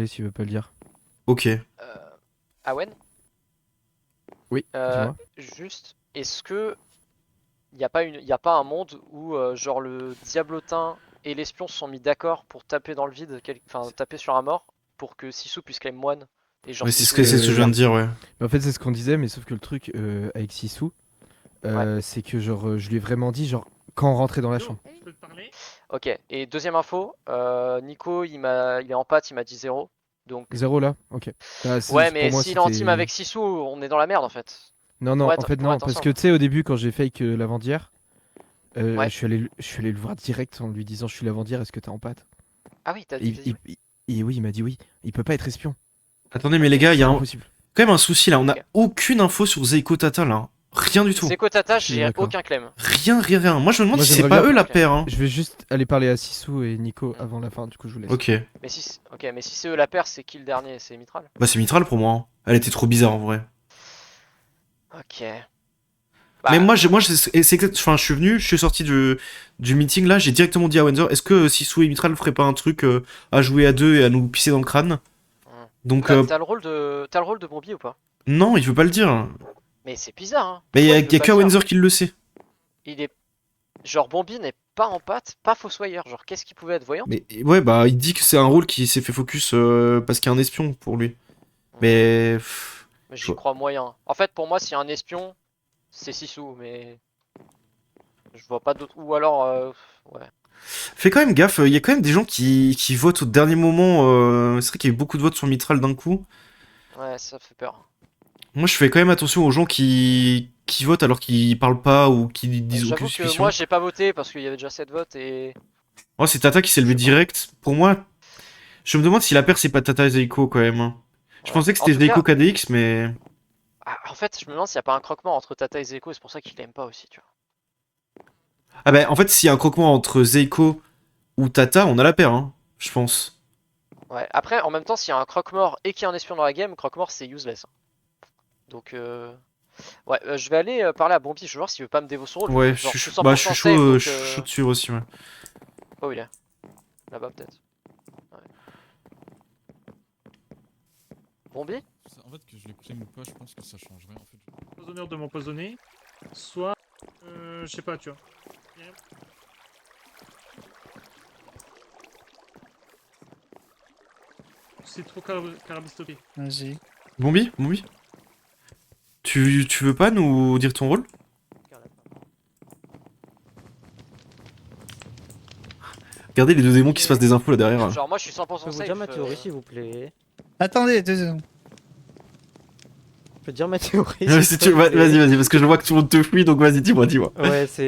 s'il veut pas le dire. Ok. Awen, Oui, dis-moi. juste, est-ce que y a pas un monde où genre le diablotin et l'espion se sont mis d'accord pour taper dans le vide, enfin taper sur un mort pour que Sisu puisse claim moine et genre Ouais, c'est ce Sisu que, il c'est ce que je viens de dire, ouais. Mais en fait, c'est ce qu'on disait, mais sauf que le truc avec Sisu, Ouais. c'est que genre, je lui ai vraiment dit, genre, quand on rentrait dans la chambre. Je peux te parler? Ok, et deuxième info, Nico il est en pâte, il m'a dit 0. Donc 0 là? Ok. Bah, ouais, pour mais moi, s'il est en team c'était. avec Sisu, on est dans la merde en fait. Non, On non, pourrait en être, fait, on pourrait non, être parce que ensemble. tu sais, au début, quand j'ai fake l'avant-hier, Ouais. je suis allé le voir direct en lui disant, je suis l'avant-hier, est-ce que t'es en pâte? Ah oui, t'as Et, dit. et oui, il m'a dit oui. Il peut pas être espion. Attendez, mais les gars, il y C'est a impossible. quand même un souci là. On a Ok. aucune info sur Zeiko Tata là, hein. Rien du tout. Zeko Tata, Je suis j'ai d'accord. aucun claim. Rien, rien, rien. Moi, je me demande Moi, si c'est j'aimerais pas bien- eux la Ok. paire, hein. Je vais juste aller parler à Sisu et Nico avant la fin, du coup, je vous laisse. Ok. Mais si c'est eux la paire, c'est qui le dernier? C'est Mitral? Bah, c'est Mitral pour moi, hein. Elle était trop bizarre en vrai. Ok. Mais Bah, enfin, je suis venu, je suis sorti du meeting là, j'ai directement dit à Wenzer, est-ce que Sisu et Mitral feraient pas un truc à jouer à deux et à nous pisser dans le crâne? Donc, t'as le rôle de Bombi ou pas? non, il veut pas le dire. Mais c'est bizarre, hein. Mais Pourquoi y il veut a pas que le dire? Wenzer qui le sait. Il est. Genre, Bombi n'est pas en pâte, pas Fossoyeur. Genre, qu'est-ce qu'il pouvait être voyant? Mais ouais, bah, il dit que c'est un rôle qui s'est fait focus parce qu'il y a un espion pour lui. Mais. Mais je j'y vois- crois moyen. En fait, pour moi, s'il y a un espion, c'est Sisu, mais. Je vois pas d'autre. Ou alors. Ouais. Fais quand même gaffe, il y a quand même des gens qui votent au dernier moment. C'est vrai qu'il y a eu beaucoup de votes sur Mitral d'un coup. Ouais, ça fait peur. Moi, je fais quand même attention aux gens qui votent alors qu'ils parlent pas ou qui disent aucune J'avoue que suspicion. moi, j'ai pas voté parce qu'il y avait déjà 7 votes et. Moi, c'est Tata qui s'est levé Je sais pas. direct. Pour moi, je me demande si la paire c'est pas Tata et Zeiko quand même, hein. Je Ouais. pensais que En c'était tout Zeiko cas, KDX, mais. en fait, je me demande s'il y a pas un croquement entre Tata et Zeko, et c'est pour ça qu'il l'aime pas aussi, tu vois. Ah bah, en fait, s'il y a un croquement entre Zeiko ou Tata, on a la paire, hein. Je pense. Ouais, après, en même temps, s'il y a un croque-mort et qu'il y a un espion dans la game, croque-mort c'est useless, hein. Donc, ouais, je vais aller parler à Bombi, je vais voir s'il veut pas me dévo son rôle, vu que Ouais, genre, je suis bah, je 100% suis safe, chaud, donc. je suis chaud dessus aussi, ouais. Oh, il est là-bas, peut-être. Ouais. Bombi? En fait, que je les claim ou pas, je pense que ça changerait. En fait, Empoisonneur de m'empoisonner, soit, je sais pas, tu vois. C'est trop carabistopé. Vas-y. Bombi, Bombi. Tu veux pas nous dire ton rôle? Regardez les deux démons qui se passent des infos là derrière. Genre, moi, je suis Je 100% peux vous safe. dire ma théorie, s'il vous plaît. Attendez, 2 secondes. Je peux dire ma théorie. Ouais, s'il si tu... vous plaît. Vas-y, parce que je vois que tout le monde te fuit, donc vas-y, dis-moi. Ouais, c'est